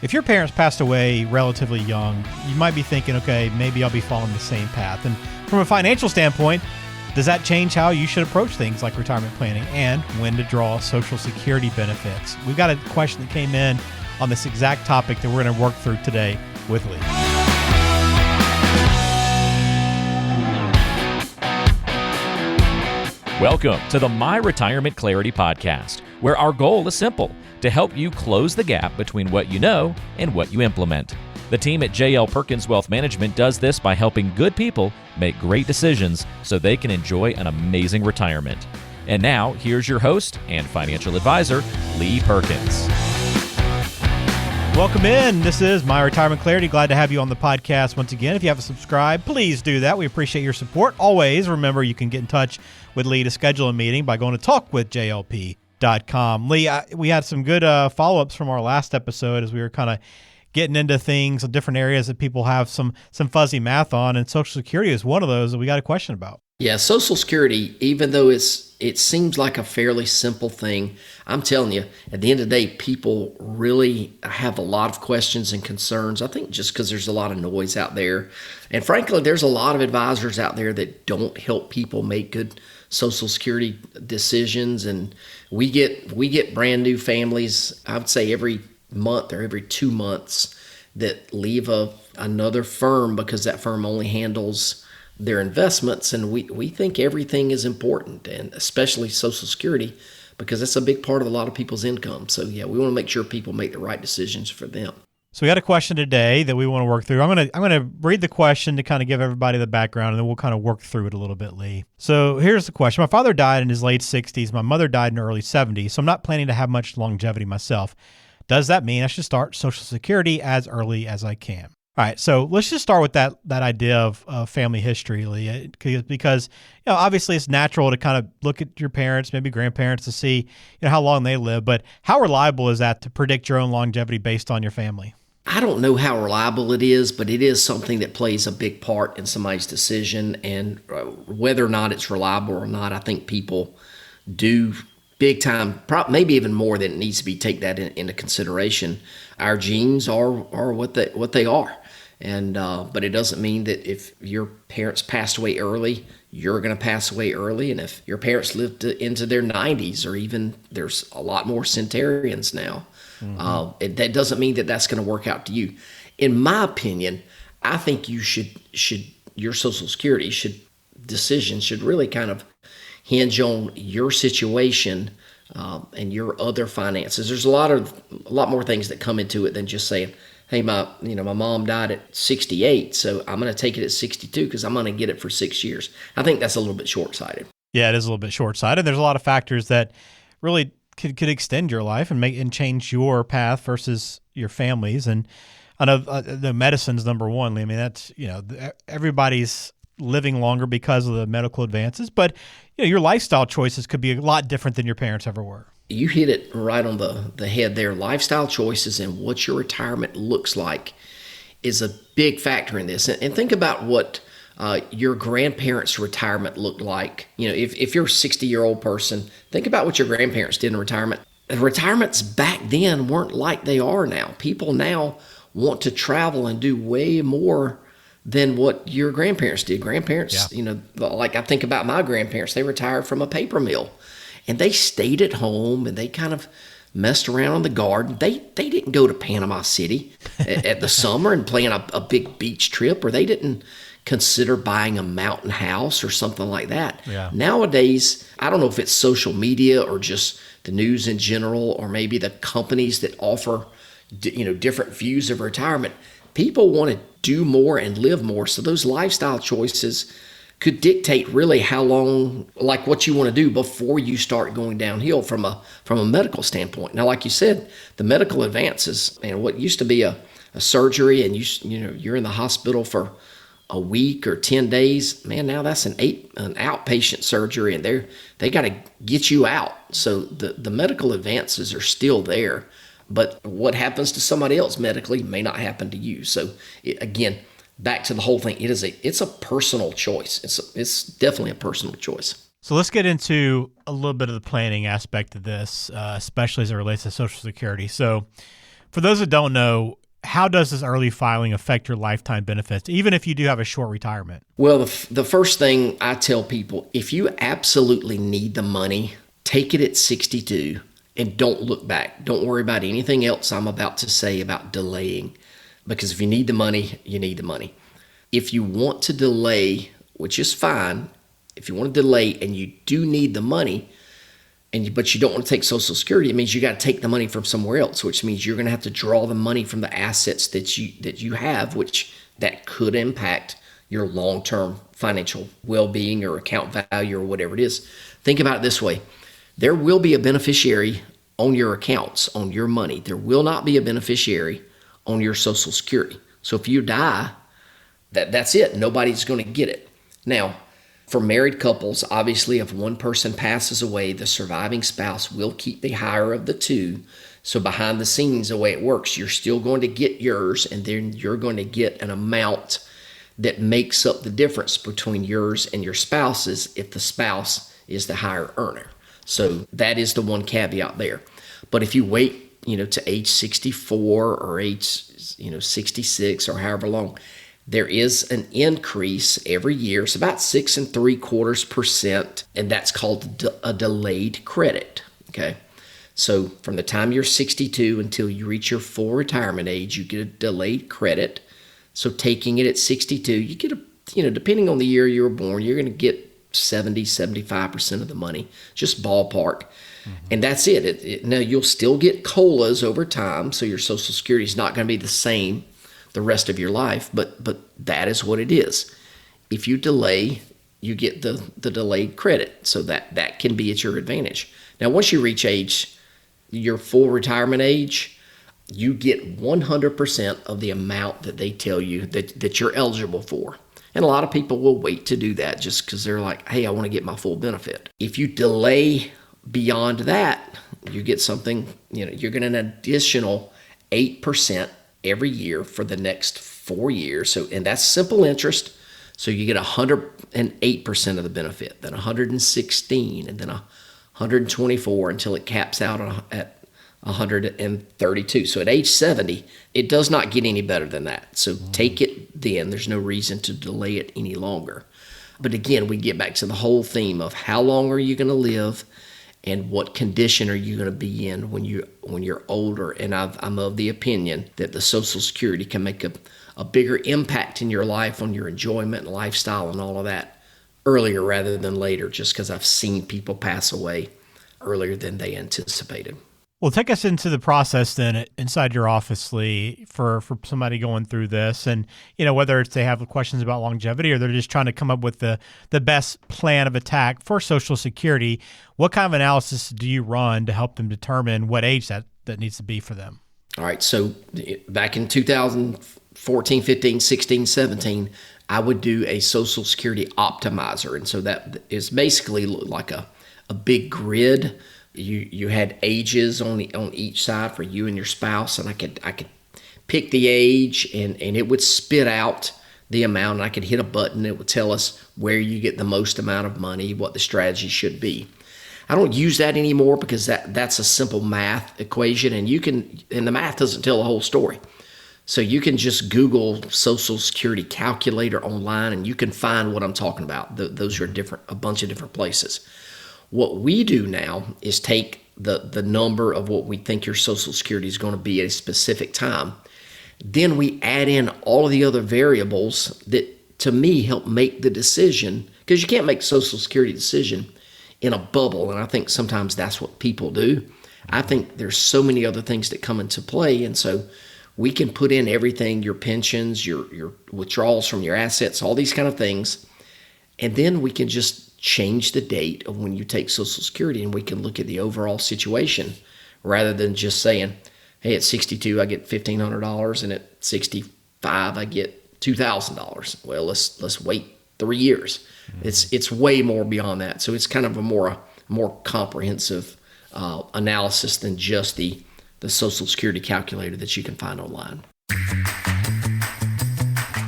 If your parents passed away relatively young, you might be thinking, okay, maybe I'll be following the same path. And from a financial standpoint, does that change how you should approach things like retirement planning and when to draw Social Security benefits? We've got a question that came in on this exact topic that we're going to work through today with Lee. Welcome to the My Retirement Clarity Podcast, where our goal is simple, to help you close the gap between what you know and what you implement. The team at Perkins Wealth Management does this by helping good people make great decisions so they can enjoy an amazing retirement. And now, here's your host and financial advisor, Lee Perkins. Welcome in. This is My Retirement Clarity. Glad to have you on the podcast once again. If you haven't subscribed, please do that. We appreciate your support. Always remember you can get in touch with Lee to schedule a meeting by going to talkwithjlp.com. Lee, we had some good follow-ups from our last episode as we were kind of getting into things, different areas that people have some fuzzy math on, and Social Security is one of those that we got a question about. Yeah, Social Security, even though it seems like a fairly simple thing, I'm telling you, at the end of the day, people really have a lot of questions and concerns. I think just because there's a lot of noise out there. And frankly, there's a lot of advisors out there that don't help people make good Social Security decisions. And we get brand new families, I would say every month or every 2 months, that leave another firm because that firm only handles their investments, and we think everything is important, and especially Social Security, because it's a big part of a lot of people's income. So yeah, we want to make sure people make the right decisions for them. So we got a question today that we want to work through. I'm gonna read the question to kind of give everybody the background, and then we'll kind of work through it a little bit, Lee. So here's the question. My father died in his late 60s. My mother died in her early 70s, so I'm not planning to have much longevity myself. Does that mean I should start Social Security as early as I can? All right, so let's just start with that idea of family history, Lee, because obviously it's natural to kind of look at your parents, maybe grandparents, to see how long they live. But how reliable is that to predict your own longevity based on your family? I don't know how reliable it is, but it is something that plays a big part in somebody's decision. And whether or not it's reliable or not, I think people do big time, maybe even more than it needs to be, take that into consideration. Our genes are what they are. And but it doesn't mean that if your parents passed away early, you're going to pass away early. And if your parents lived into their 90s, or even there's a lot more centenarians now, that doesn't mean that that's going to work out to you. In my opinion, I think your Social Security decision should really kind of hinge on your situation and your other finances. There's a lot more things that come into it than just saying, hey, my mom died at 68, so I'm going to take it at 62 because I'm going to get it for 6 years. I think that's a little bit short-sighted. Yeah, it is a little bit short-sighted. There's a lot of factors that really could extend your life and change your path versus your family's. And I know the medicine's number one. I mean, that's everybody's living longer because of the medical advances, but your lifestyle choices could be a lot different than your parents ever were. You hit it right on the head there. Lifestyle choices and what your retirement looks like is a big factor in this. And think about what your grandparents' retirement looked like. If you're a 60-year-old person, think about what your grandparents did in retirement. Retirements back then weren't like they are now. People now want to travel and do way more than what your grandparents did. Grandparents, like I think about my grandparents, they retired from a paper mill. And they stayed at home and they kind of messed around in the garden. They didn't go to Panama City at the summer and plan a big beach trip, or they didn't consider buying a mountain house or something like that. Yeah. Nowadays, I don't know if it's social media or just the news in general, or maybe the companies that offer different views of retirement. People want to do more and live more. So those lifestyle choices could dictate really how long, like what you want to do before you start going downhill from a medical standpoint. Now, like you said, the medical advances, and what used to be a surgery, and you're in the hospital for a week or 10 days, man, now that's an outpatient surgery, and they got to get you out. So the medical advances are still there, but what happens to somebody else medically may not happen to you. So again, back to the whole thing, it's a personal choice. It's definitely a personal choice. So let's get into a little bit of the planning aspect of this, especially as it relates to Social Security. So For those that don't know, how does this early filing affect your lifetime benefits, even if you do have a short retirement? Well, the first thing I tell people, if you absolutely need the money, take it at 62 and don't look back. Don't worry about anything else I'm about to say about delaying, because if you need the money, you need the money. If you want to delay, which is fine, if you want to delay and you do need the money, but you don't want to take Social Security, it means you got to take the money from somewhere else, which means you're going to have to draw the money from the assets that you have, which that could impact your long-term financial well-being or account value or whatever it is. Think about it this way. There will be a beneficiary on your accounts, on your money. There will not be a beneficiary on your Social Security. So if you die, that's it. Nobody's going to get it. Now, for married couples, obviously, if one person passes away, the surviving spouse will keep the higher of the two. So behind the scenes, the way it works, you're still going to get yours, and then you're going to get an amount that makes up the difference between yours and your spouse's if the spouse is the higher earner. So that is the one caveat there. But if you wait, to age 64 or age, 66 or however long, there is an increase every year. It's about 6.75%, and that's called a delayed credit. Okay. So from the time you're 62 until you reach your full retirement age, you get a delayed credit. So taking it at 62, you get depending on the year you were born, you're going to get 75% of the money, just ballpark. Mm-hmm. And that's it. Now, you'll still get COLAs over time, so your Social Security is not going to be the same the rest of your life, but that is what it is. If you delay, you get the delayed credit, so that can be at your advantage. Now, once you reach your full retirement age, you get 100% of the amount that they tell you that you're eligible for. And a lot of people will wait to do that just because they're like, hey, I want to get my full benefit. If you delay beyond that, you get something, you're getting an additional 8% every year for the next 4 years. So, and that's simple interest. So you get 108% of the benefit, then 116, and then 124 until it caps out at 132. So at age 70, it does not get any better than that. So take it then. There's no reason to delay it any longer. But again, we get back to the whole theme of how long are you going to live and what condition are you going to be in when you're older. And I'm of the opinion that the Social Security can make a bigger impact in your life on your enjoyment and lifestyle and all of that earlier rather than later, just because I've seen people pass away earlier than they anticipated. Well, take us into the process then inside your office, Lee, for somebody going through this, and whether it's they have questions about longevity or they're just trying to come up with the best plan of attack for Social Security. What kind of analysis do you run to help them determine what age that needs to be for them? All right. So back in 2014, 15, 16, 17, I would do a Social Security optimizer, and so that is basically like a big grid. You had ages on each side for you and your spouse, and I could pick the age, and it would spit out the amount, and I could hit a button. It would tell us where you get the most amount of money, what the strategy should be. I don't use that anymore because that's a simple math equation, and the math doesn't tell the whole story. So you can just Google Social Security calculator online, and you can find what I'm talking about. Those are a bunch of different places. What we do now is take the number of what we think your Social Security is going to be at a specific time. Then we add in all of the other variables that, to me, help make the decision, because you can't make Social Security decision in a bubble, and I think sometimes that's what people do. I think there's so many other things that come into play, and so we can put in everything, your pensions, your withdrawals from your assets, all these kind of things, and then we can just change the date of when you take Social Security, and we can look at the overall situation rather than just saying, hey, at 62, I get $1,500, and at 65, I get $2,000. Well, let's wait 3 years. Mm-hmm. It's way more beyond that. So it's kind of a more comprehensive analysis than just the Social Security calculator that you can find online.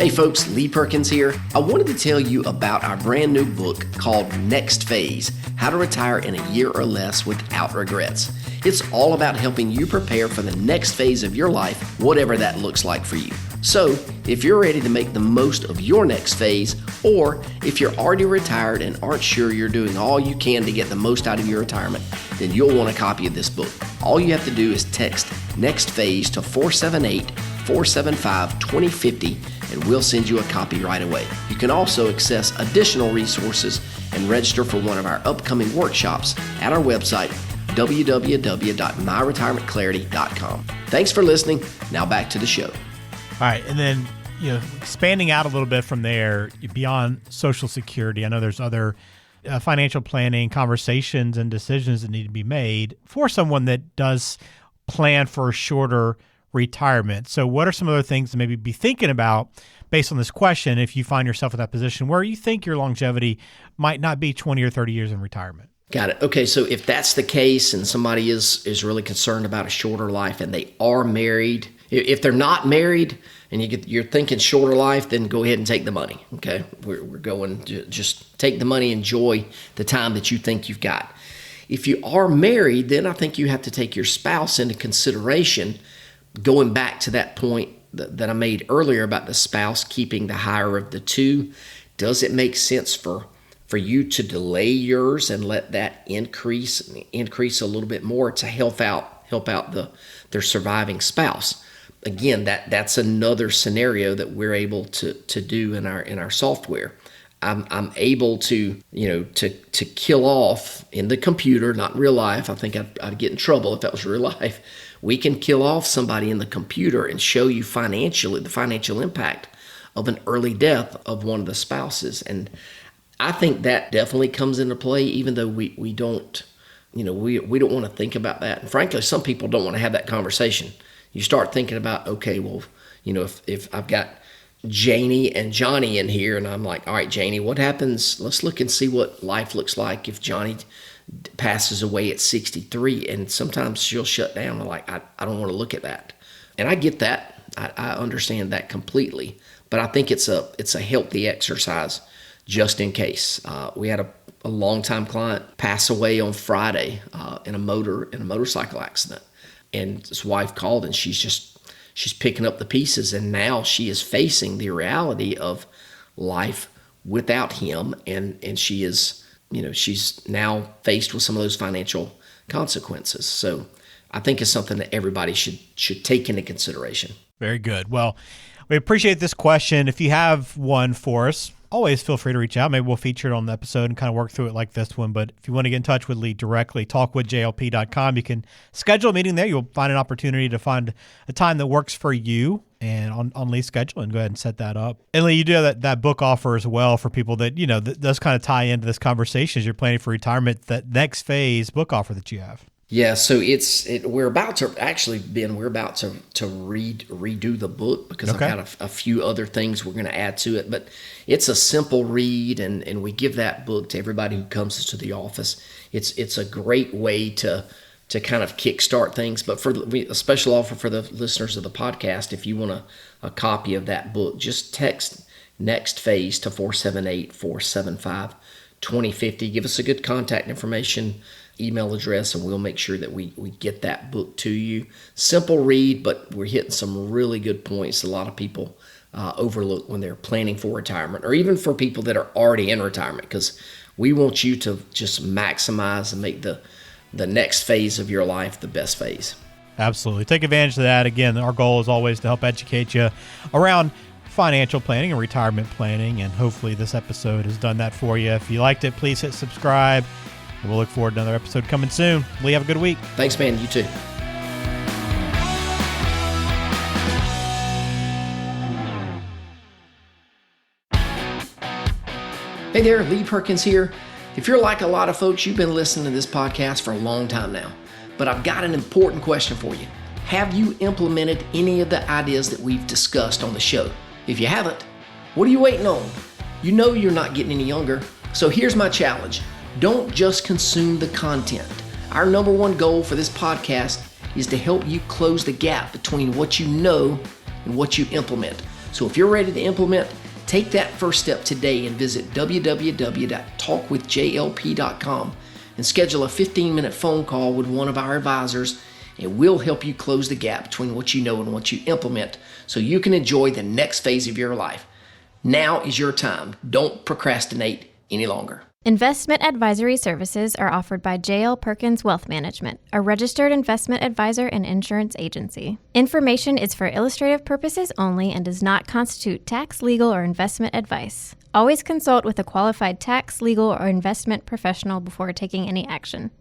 Hey folks, Lee Perkins here. I wanted to tell you about our brand new book called Next Phase, How to Retire in a Year or Less Without Regrets. It's all about helping you prepare for the next phase of your life, whatever that looks like for you. So, if you're ready to make the most of your next phase, or if you're already retired and aren't sure you're doing all you can to get the most out of your retirement, then you'll want a copy of this book. All you have to do is text Next Phase to 478-475-2050 and we'll send you a copy right away. You can also access additional resources and register for one of our upcoming workshops at our website, www.myretirementclarity.com. Thanks for listening. Now back to the show. All right, and then expanding out a little bit from there, beyond Social Security, I know there's other financial planning conversations and decisions that need to be made for someone that does plan for a shorter retirement. So what are some other things to maybe be thinking about based on this question if you find yourself in that position where you think your longevity might not be 20 or 30 years in retirement? Got it. Okay, so if that's the case and somebody is really concerned about a shorter life and they are married, if they're not married and you're thinking shorter life, then go ahead and take the money, okay? We're going to just take the money, enjoy the time that you think you've got. If you are married, then I think you have to take your spouse into consideration. Going back to that point that I made earlier about the spouse keeping the higher of the two, does it make sense for you to delay yours and let that increase a little bit more to help out their surviving spouse? Again, that's another scenario that we're able to do in our software. I'm able to kill off in the computer, not in real life. I think I'd get in trouble if that was real life. We can kill off somebody in the computer and show you the financial impact of an early death of one of the spouses. And I think that definitely comes into play, even though we don't want to think about that. And frankly, some people don't want to have that conversation. You start thinking about, okay, well, if I've got Janie and Johnny in here and I'm like, all right, Janie, what happens? Let's look and see what life looks like if Johnny passes away at 63. And sometimes she'll shut down. I'm like, I don't want to look at that. And I get that. I understand that completely. But I think it's a healthy exercise just in case. We had a longtime client pass away on Friday in a motorcycle accident. And his wife called and she's picking up the pieces, and now she is facing the reality of life without him, and she is, she's now faced with some of those financial consequences. So I think it's something that everybody should take into consideration. Very good. Well, we appreciate this question. If you have one for us, always feel free to reach out. Maybe we'll feature it on the episode and kind of work through it like this one. But if you want to get in touch with Lee directly, talkwithjlp.com. You can schedule a meeting there. You'll find an opportunity to find a time that works for you and on Lee's schedule, and go ahead and set that up. And Lee, you do have that book offer as well for people that, that does kind of tie into this conversation as you're planning for retirement, that next phase book offer that you have. Yeah, so we're about to redo the book because okay. I've got a few other things we're going to add to it, but it's a simple read, and we give that book to everybody who comes to the office. It's a great way to kind of kickstart things. But for a special offer for the listeners of the podcast, if you want a copy of that book, just text Next Phase to 478-475-2050. Give us a good contact information, email address, and we'll make sure that we get that book to you. Simple read, but we're hitting some really good points a lot of people overlook when they're planning for retirement, or even for people that are already in retirement, because we want you to just maximize and make the next phase of your life the best phase. Absolutely. Take advantage of that. Again, our goal is always to help educate you around financial planning and retirement planning, and hopefully this episode has done that for you. If you liked it, please hit subscribe. We'll look forward to another episode coming soon. Lee, have a good week. Thanks, man. You too. Hey there, Lee Perkins here. If you're like a lot of folks, you've been listening to this podcast for a long time now. But I've got an important question for you. Have you implemented any of the ideas that we've discussed on the show? If you haven't, what are you waiting on? You know you're not getting any younger. So here's my challenge. Don't just consume the content. Our number one goal for this podcast is to help you close the gap between what you know and what you implement. So if you're ready to implement, take that first step today and visit www.talkwithjlp.com and schedule a 15-minute phone call with one of our advisors, and we'll help you close the gap between what you know and what you implement so you can enjoy the next phase of your life. Now is your time. Don't procrastinate any longer. Investment advisory services are offered by J.L. Perkins Wealth Management, a registered investment advisor and insurance agency. Information is for illustrative purposes only and does not constitute tax, legal, or investment advice. Always consult with a qualified tax, legal, or investment professional before taking any action.